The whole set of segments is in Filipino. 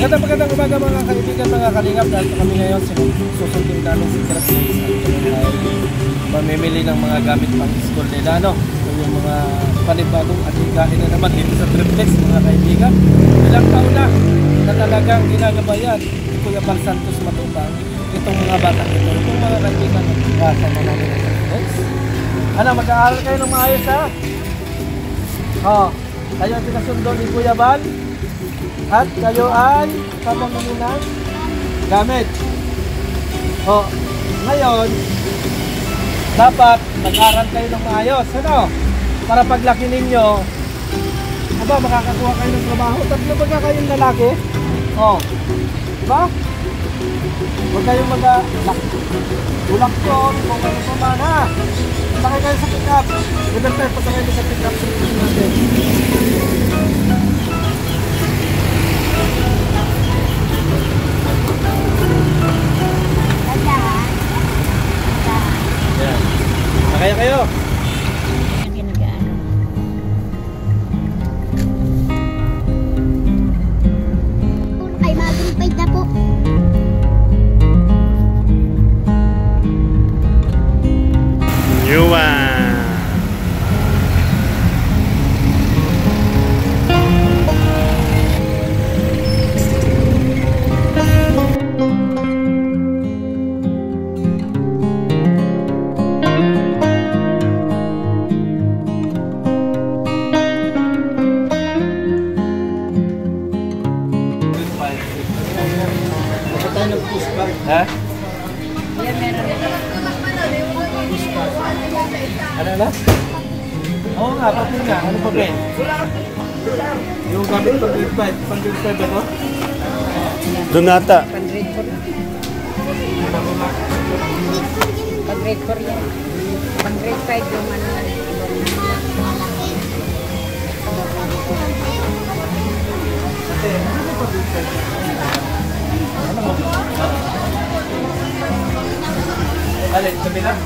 Magandang umaga mga kaibigan, mga kalingap. Dahil kami ngayon susundin namin si Grab ay mamimili ng mga gamit pang school nila, no? So yung mga panibagong atigain na naman dito sa Triplex, mga kaibigan. Ilang taon na talagang ginagabayan ni Kuya Bal Santos Matubang itong mga batang ito. Itong mga kaibigan na kasama namin ng Triplex. Ano, mag-aaral kayo ng maayos, ha? Kayo ang pinasundo ni Kuya Bal at kayo ay pamamili ng gamit. Ngayon dapat mag-aral kayo ng maayos, ano? Para paglaki ninyo, makakakuha kayo ng trabaho. Tatlo ba kayong lalaki? Diba? Huwag kayong mag-ulak yun kung ano pa man, ha? Sakay kayo sa pick-up. Magandang tayo pasakay sa pick-up sa pick-up natin. Kaya kayo. Ay, mag-repaid na po. Ha? Ano na? Oo nga, pati nga. Ano pa ba? Yung gamit pang grade 5. Pang grade 5 ako? Doon nata. Pang grade 4 yan. Pang grade 5 yung ano. Alin, sabi lang?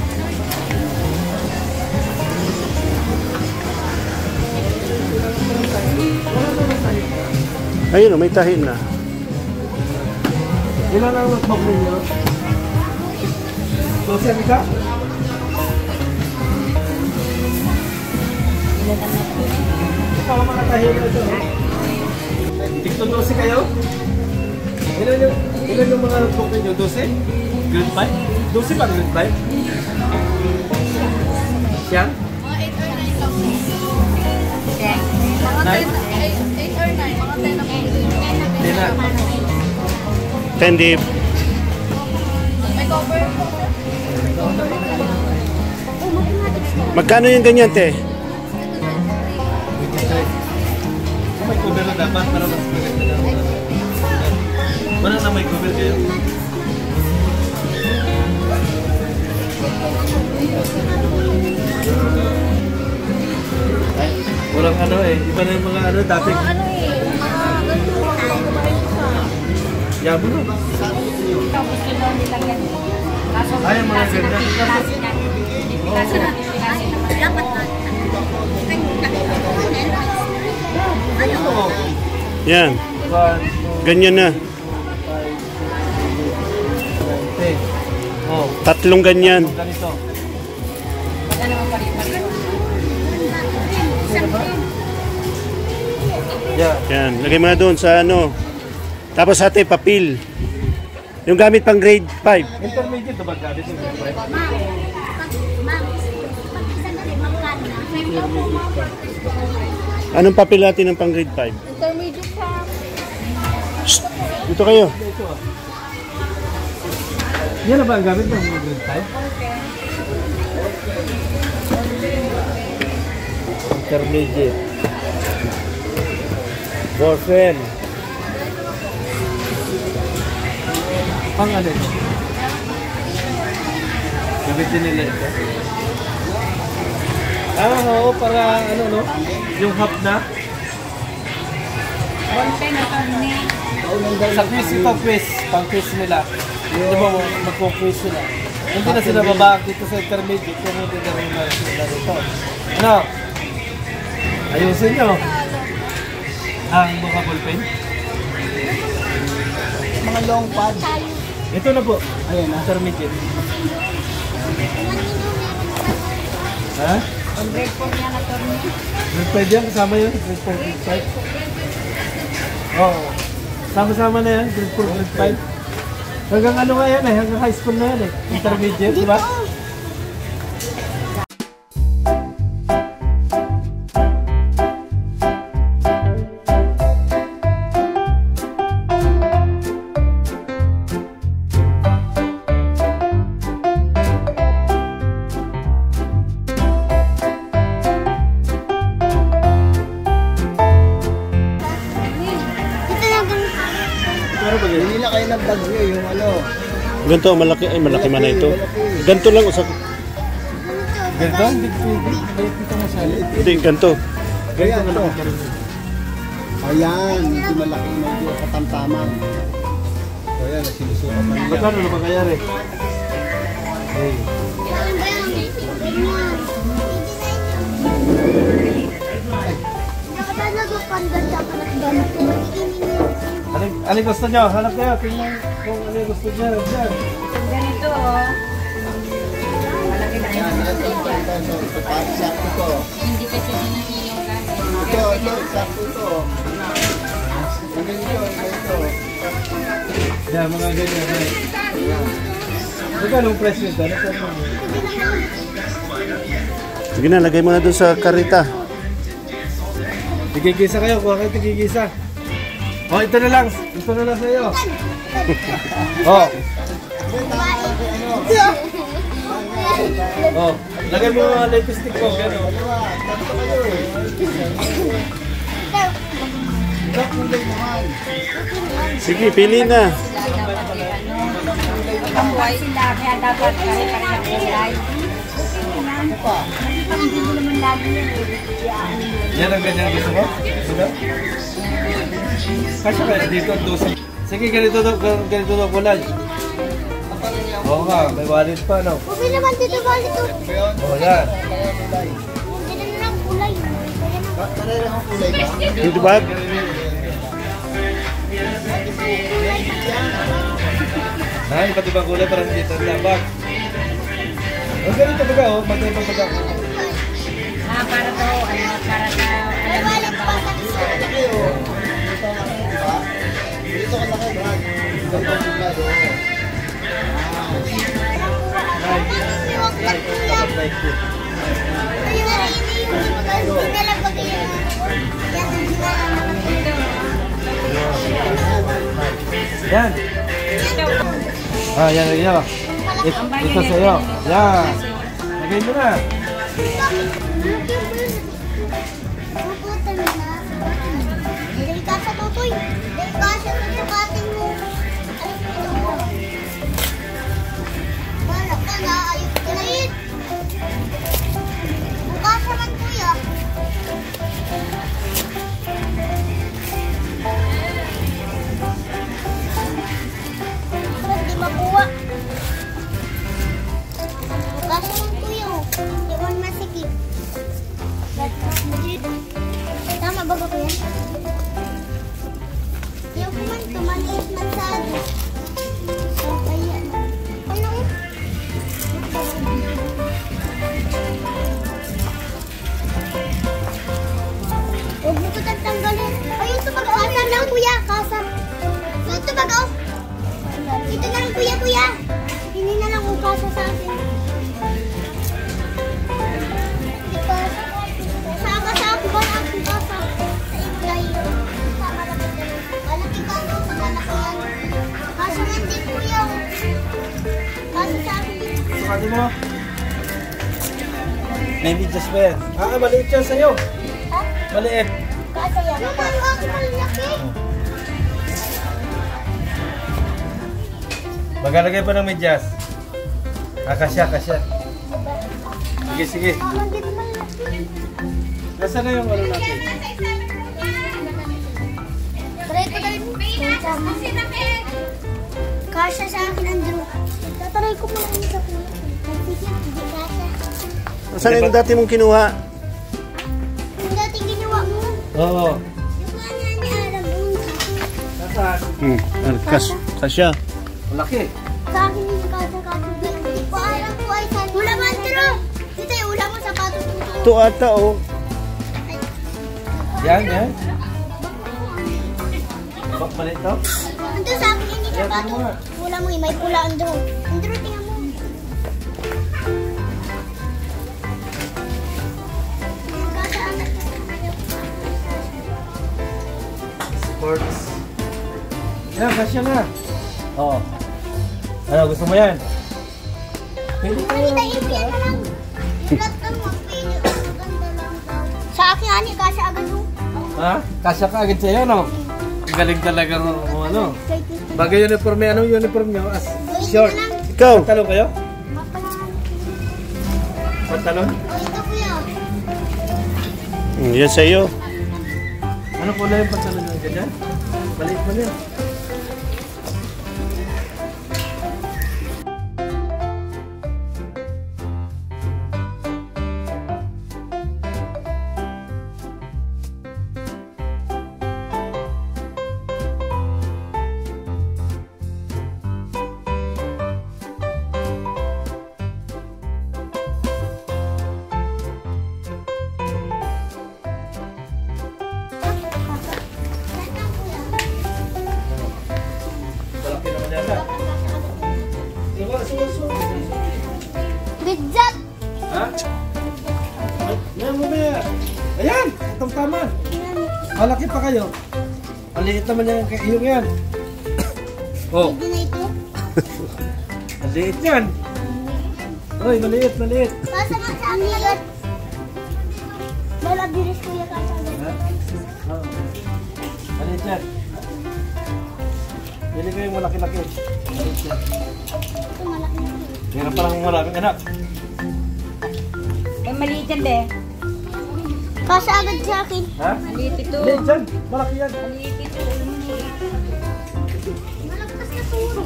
Ayun, may tahin na. Ilan ang notebook ninyo? 12 ang isa? Ikaw ang mga tahin na ito. Dito 12 kayo? Ilan yung mga notebook ninyo? 12? Grade 5? 12 ba grade 5? Siya? Mga 8 or 9 lang. Mga 8 or 9. Mga 10 na po. 10 na. 10 deep. May cover. Magkano yung ganyan, te? May cover na dapat para mas maganda na. Wala na may cover kayo? Ay, walang ano eh. Iba na yung mga ano dati. Ano eh. Yabo na. Tapos kilo nila ganyan. Kaso Ay, ang mga ganda. Kasi natin. Dapat na. Ano? Yan. 1, 2, Ganyan na. 5, 10. Oh, Tatlong ganyan. ganito. Ano ang palit-palit? Yeah. Yan. Lagay mo na doon sa ano. Tapos ate, papel. Yung gamit pang grade 5. Intermediate ba gamit yung grade 5? Anong papel natin ng pang grade 5? Intermediate sa... Shh! Dito kayo. Yan na ba ang gamit ng grade 5? Intermediate. Ballpen. Pang ano ito? Gamit din nila ito. Oo, para ano no? Yung half na. Bonte na kami. Sa quiz ito, quiz. Pang quiz nila. Di ba magpo-quiz sila? Hindi na sila babak dito sa intermediate kung hindi na rin sila dito. Ano? Ayusin nyo. Ang mga ballpen? mga long pad. Ito na po. Ayan na. Intermediate. Ha? Ang grade 4 niya na torneo. Pwede yan, kasama yun. Grade 4, grade 5. Oo. Sama-sama na yan. Grade 4, grade 5. Hanggang ano nga yan eh. Hanggang high school na yan eh. Intermediate, di ba? Pero pag Hindi na kayo ng bagyo yung ano. Ganito, malaki. Ay, malaki man na ito. Ganito lang. Usap. ganito, hindi dito masyali. Hindi, ganito. Ayan, ito. Ayan, hindi malaki medyo katamtaman. So ayan, sinusukat man niya. Magkano na ba kaya rin? Hey. Ano gusto nyo? Hanap kayo. Tingnan kung ano gusto nyo. Diyan. Itong ganito, oh. Malaki na Ayan, yun. ito, sakto to. Hindi kasi dinami yung gamit. Ito, sakto to. Ang ganito. Diyan, mga ganyan. Ay. Magkano ang presyo ito? Sige na, lagay mo na doon sa karita. Tigigisa kayo. Kuha kayo tigigisa. Oh, ito na lang. Ito na lang sa'yo. Oh. Oh. Lagay mo mga lipstick ko. Gano'n. Sige, pili na. Kamuhay sila, kaya dapat kare-kare ang kulay. Hindi mo naman lagi yun. Yan ang ganyan gusto mo? Gusto mo? Kasi kaya dito ang dosa. Sige, ganito daw kulay. Oo nga, may wallet pa, no? Ubi naman dito ba ito? Oo, yan. Hindi na lang kulay. Karera ang kulay ba? Dito ba? Ay, iba't ibang kulay parang dito ang labag. O, ganito baga, oh. Magkaiba baga. Para to, para sa, May wallet pa sa Dito ka laki, Brad. Dito ka laki, Yan. Ah, yan, yan. Ito sa'yo. Yan. Lagay mo na. Delikasa tutoy. Delikasa na sukatin mo. Balak ka na. Ayok ka na yun. Bukas naman kuya. Ba't di makuha? Bukas naman kuya. Di mo masikip. Tama ba ba kuya? Yung kuman, tumaliit man sa akin. Kaya, ano? Huwag mo ko tatanggalin. Ayun, kasam lang kuya, kasam. Ito baga, oh. Ito na lang kuya. Hindi na lang kung kasa sa akin. Sama sa ako ba ang kasa? Sa iblay. Sama na ba dyan? Malaki ka no, sa lalakihan. Kaso nga din kuya. Kaso sa akin din. Sukatin mo. May medyas pa yan. Ah, maliit yan sa'yo. Ha? Maliit. Kaso yan. Yung ako malaki. Maglalagay pa ng medyas. Ah, kasya. Sige. Tama din malaki. Nasaan na yung ano natin? Try ko na rin. Kasya sa akin ang Drew. Tataray ko muna yung sa kuya. Hindi kasya. Saan yung dati mong kinuha? Yung dating ginawa mo. Oo. Yung nga niya alam mo. Saan? Kasya. Malaki. Sa akin yung kasa-kasa. Hindi ko alam po ay saan. Wala man, tiro. Dito yung wala mo sapatos dito. Ito ata, oh. Yan, yan. Mali ito? Ando sa akin hindi sapatos. Wala mo, may pula ando. Ando, tingnan mo. Sports. Yan, kasya na. Oo. Ano, gusto mo yan? Pili ka Hindi lang. tayo yan na lang. Ilat lang magpili. Ang ganda lang daw. Sa akin, ani, kasi agad mo. Ha? Kasya ka agad sa'yo, no? Galing talagang ano. Bagay uniform niya, anong uniform niyo? As short. Ikaw. Pantalon kayo? Pantalon? O, ito kuya. Yan sa'yo. Ano kulay yung pantalon niyo? Ganyan? Maliit mo niya. Malaki naman yata. Bidzat! Ha? Yan mo ba? Ayan! Itong tama. Malaki pa kayo. Maliit naman yan kay iyo yan. Oh, Hindi na ito. maliit yan. Uy, maliit, maliit. Kasa nga sa akin agad. Malabilis kuya kasa agad. Ha? Oo. Maliit yan. Pili ko yung malaki-laki. Maliit yan. Ito malaki na ito. Meron palang maraming anak. Eh, maliit yan, be. Kasa agad sa akin. Ha? Maliit ito. Maliit yan. Malaki yan. Maliit ito. Malagpas na turo.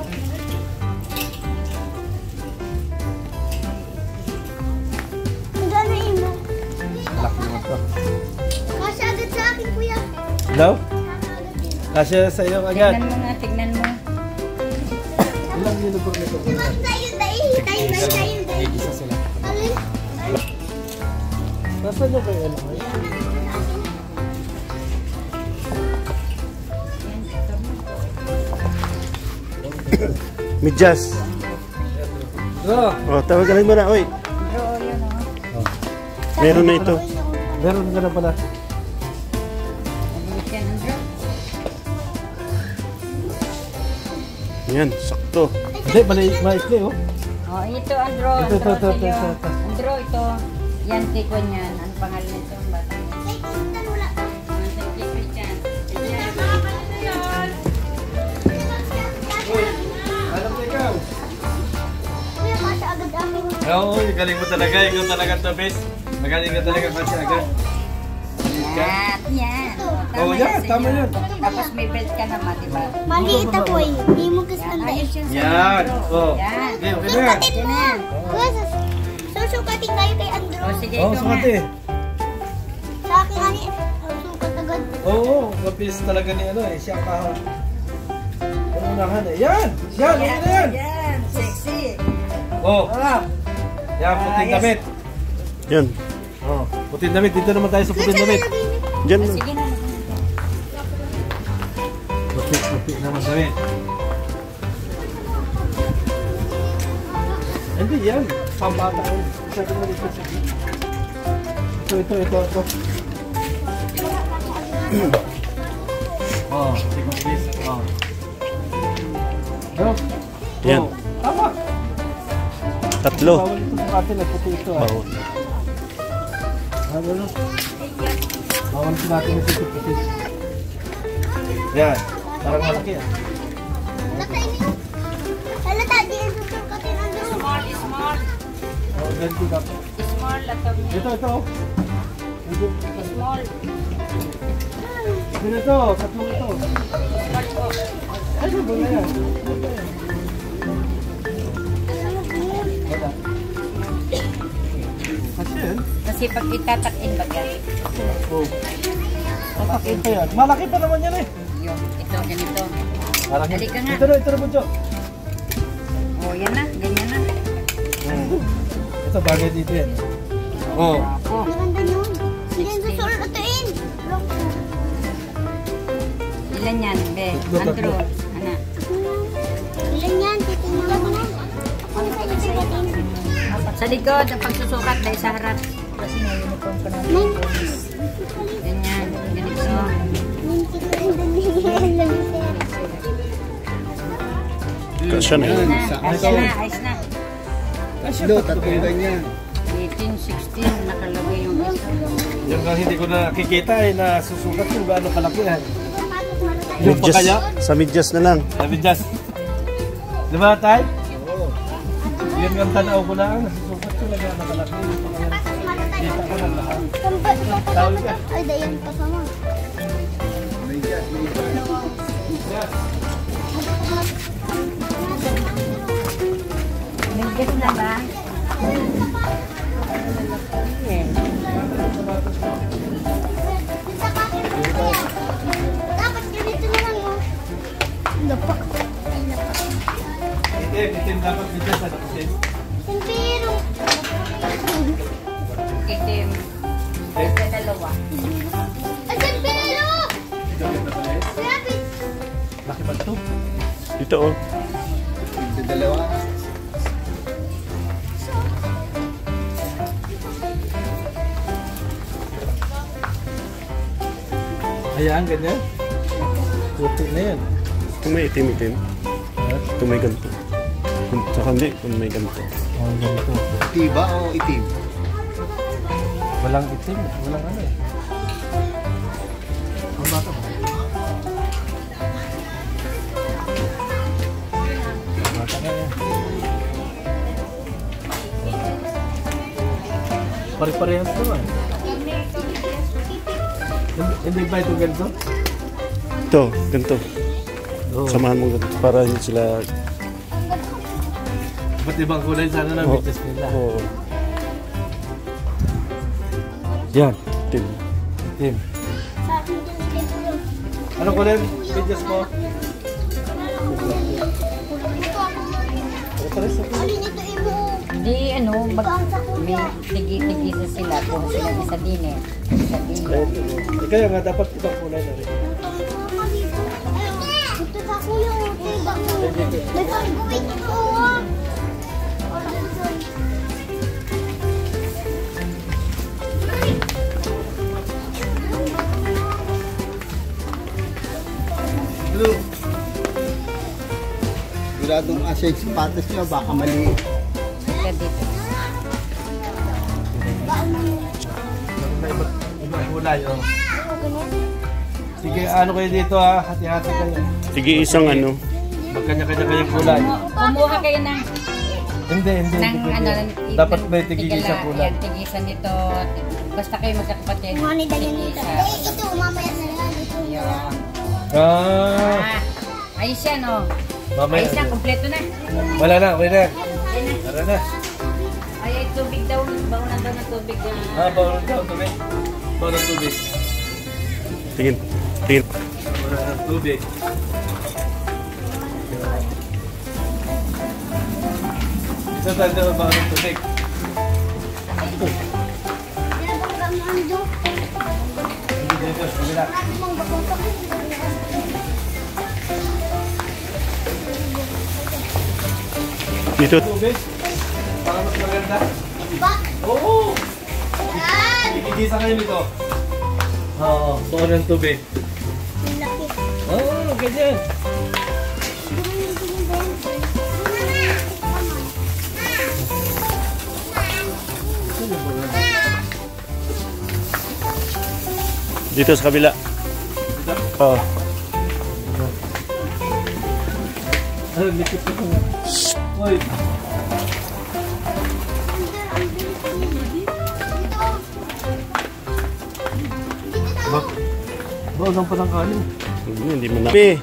Ang gano'n mo. Malaki naman to. Kasa agad sa akin kuya. Daw? Kasa agad din. Kasya sa iyo agad. Tignan mo nga, tignan mo. Ilang uniform nito? Diba tayo dahil? Tayo dahil. Isa sila. Alin? Nasaan nyo kayo? Ano? Midyas. Oh, Oh, tawagan mo na, oy. Bro, yun, oh. Meron na ito. meron ka na pala. Maliit yan, Andrew. Yan, sakto. Hindi, maikli oh. Oh, ito, Andrew. Ito, ito, ito, sa'yo. ito, ito. Andrew, ito. Yan, tikwan yan. Ang pangalan nito, ang bata niya. Ay, tingnan wala pa. Thank you, Christian. Alam ko ikaw. Kuya, kasa agad ako. Oo, galing mo talaga. Ikaw talaga the best. Magaling ka talaga kasi agad. Yan, yan. Oh, yan, tama yan. Tapos may belt ka naman, di ba? Maliit ako eh. Hindi mo gusto Yan, ang ayos yun sa'yo, Yan. Andrew. Oh. Yan. Okay, okay na yan. Sukatin mo. Kuya, susukatin tayo kay Andrew. O, sige, Oo, ikaw sukat nga. eh. Sa akin, ani, sukat agad. Oo, mabilis talaga ni ano eh. Siya ang kahap. Ang unahan eh. Yan! Yan! Okay na yan! Yan, sexy. Oh, Oh, yan, puting yes. damit. Yan. Oh, puting damit. Dito naman tayo sa puting damit. Diyan. sige na. Puti naman damit. Hindi yan. Pambata ko. Isa ko dito sa ito. Oh, tingnan please. Oh. Bro. Yan. Oh, tama. Tatlo. Bawal ito sa atin. Puti ito. Ah. Bawal. Ano? Bawal ito natin yung puti. Yan. Parang malaki ah. Halata ini. Halata, di ang susukatin Andrew. Small, small. Oh, ganito dapat. Small, ato. Ito. Ito. Small. Ito. Tatlong ito. Small po. Ay, ano na yan? Wala. Kasi yan. Kasi pag itatak-in ba yan? Oh. Tatak ito yan. Malaki pa naman yan eh. Ito, ganito. Parang Halika nga. ito na, Bunso. Oh, yan na. Ganyan na. Ito, bagay dito yan. Oh. Ako. Maganda yun. Sige, susulutuin. Ilan yan, be? Andrew. Ana. Ilan yan? Titingnan mo na. Ako na tayo sigatin. Sa likod, ang pagsusukat dahil sa harap. Kasi may uniform ka na. Ganyan. Ganito. Kasya na yun. Na, kasya na. Ayos na. Do, tatlong ganyan. 18, 16. Nakalagay yung isa. Yung hindi ko nakikita nasusukat yung gaano kalaki yan. Yung Medyas, pakaya, sa medyas na lang. sabi just. Di ba, Tay? Yan ang tanaw ko na, nasusukat yung gaano kalaki. Yung pakaya, kita ko ng lahat. Tawag ka. Ay, dayan pa sama. Naggas na ba? Dapat ganito na lang, oh. Lapak. Ay, lapak. Itim dapat dito sa itim. Sempiro. Itim. Sa dalawa. Ay, sempiro! Rapid. Laki ba ito? Dito oh. Ito dalawa. Ayan, ganyan. Puti na yan. Kung may itim-itim. Kung may ganito. Saka hindi, kung may ganito. Oh, ganito. Tiba o itim? Walang itim, walang ano eh. Ang bata ba? Bata na yan. Pare-parehas naman. Hindi ba ito ganito? Ito, ganito. Oo. Samahan mo ganito para hindi sila... Ba't ibang kulay sana na Oo. bitis nila? Oo. Yan. Itim. Tim. Sa akin din, sempiro. Anong kulay bitis mo? Pare-parehas ako. Alin ito, imo? Hindi, ano, may tigi-tigisa sila. Kung sila isa din eh. Isa din. Kaya nga dapat ibang kulay na rin. Ito sa kuya, oh. Tiba mo. May pag-uwit ito, oh. Blue. Siguradong asya yung sapatos nyo, baka mali. Isa dito. May ibang kulay, oh. Sige, ano kayo dito ha? Hati-hati kayo. Sige, isang ano. Magkanya-kanya kayong kulay. Kumuha kayo ng Hindi ng pwede. ano, Dapat may tigil-isa kulay. Yan, tigisan nito. Basta kayo magkakapatid. Mga ni dayan nito. Tigisa. Eh, ito, mamaya na lang. Ito na lang. Ah, Ayos yan, oh. mamaya. Ayos na, kompleto na. Wala na, wala na. Yan na. Tara na. Ay, tubig daw. Baunan daw ng tubig. Bawal daw tubig. Bawal ng tubig. Tingin. Tingin. Bawal ng tubig. Isa tayo daw bawal ng tubig. Pinabangga mo ang do. Hindi dito, kabila. Mang bagotok. Dito. Tubig. Para mas maganda. Ba? Oo! Yan! Ikikisa kayo nito. Oo, bawal ng tubig. Ang laki. Oo, ganyan. Dito sa kabila. Oh. Ano, likit ko nga. Uy, bawal ng palangkanin. Hindi mo na. P.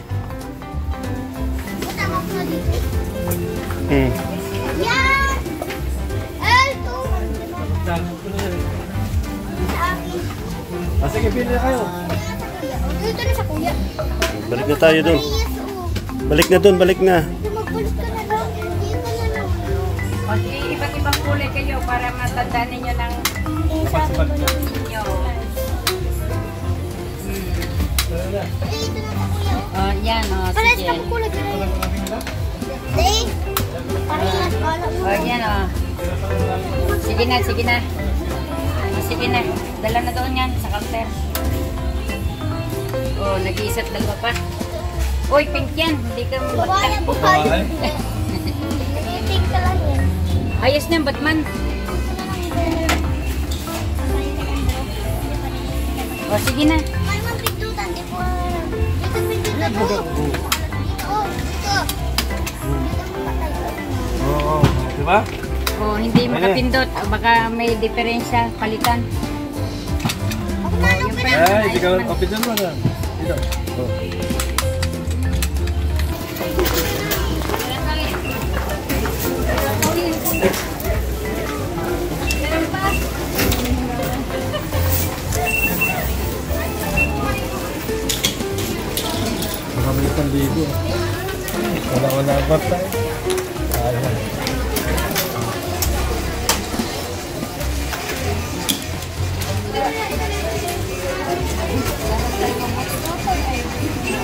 Hmm. Yan! L2! Dami ko na yan. Sa akin. Ah, sige, pili na kayo. Yan! Dito na sa kuya. Balik na tayo dun. Yes, oo. Balik na dun, balik na. Magbalik ka na lang. Hindi ka na lang. Mag-iiba't ibang kulay kayo para matandaan ninyo ng Sabi ko na. inyo. Dito na sa kuya. Oh, yan, oh, Parehas sige. na po kulay. Dave. Parehas. Kala mo. Oh, yan, oh. Sige na, sige na. Oh, sige na. Dala na doon yan sa counter. Oh, nag-iisa't dalawa pa. Uy, pink yan. Hindi ka Babae po Batman. kayo. Nag-iting ka lang yan. Ayos na yung Batman. Oh, sige na. May mga pindutan, di po. Dito pindutan po. Dito. Dito. Dito patay. Oo. Diba? Oh, hindi makapindot. Baka may diferensya. Palitan. Ako na lang Yung pinag- Ay, hindi ka open dyan mo na. Dito. Oh. Baka may panligo. Wala ba tayo? Ayaw.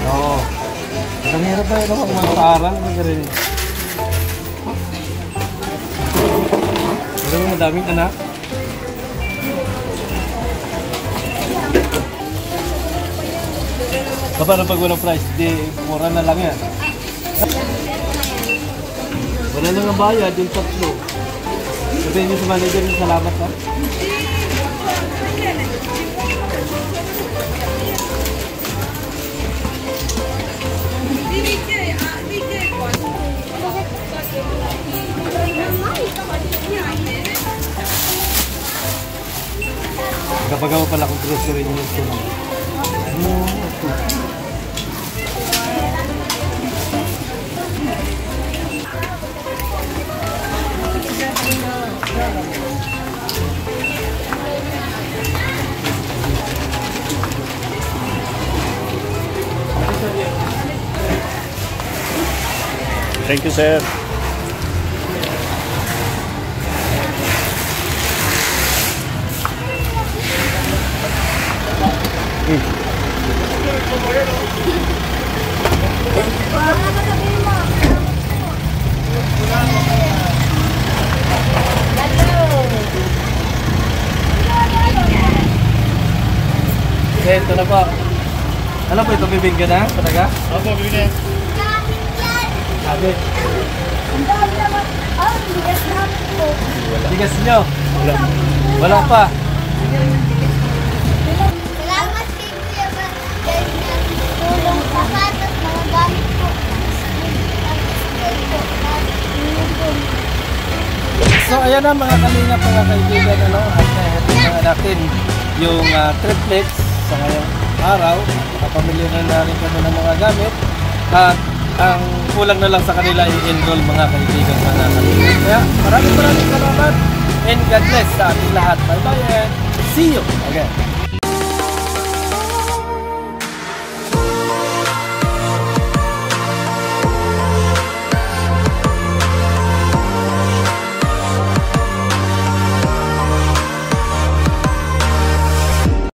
Oo. Ang hirap ba yun ang mga parang magaling. Pero madaming anak. Paano pag walang price? Di, mura na lang yan. Wala na nga bayad, yung tatlo. Sabihin niyo sa manager yung salamat ha. Kapag ako pala kung grocery niyo yung tulong. Thank you, sir. Okay, ito na po. Ano po ito, bibinggan na? Talaga? Opo, bibigyan. Sabi. Ang dami naman. Ah, bigas namin po. Bigas nyo? Wala pa. Salamat kay Kuya ba? Dahil niya tulong sapatos, mga gamit po. Ang school po. So ayan na mga kalingap, mga kaibigan, ano, at natin na natin yung triplex sa ngayong araw. Kapamilya na rin kami ng mga gamit at ang kulang na lang sa kanila i-enroll mga kaibigan, mga kalingap. Kaya maraming salamat and God bless sa ating lahat. Bye bye and see you again.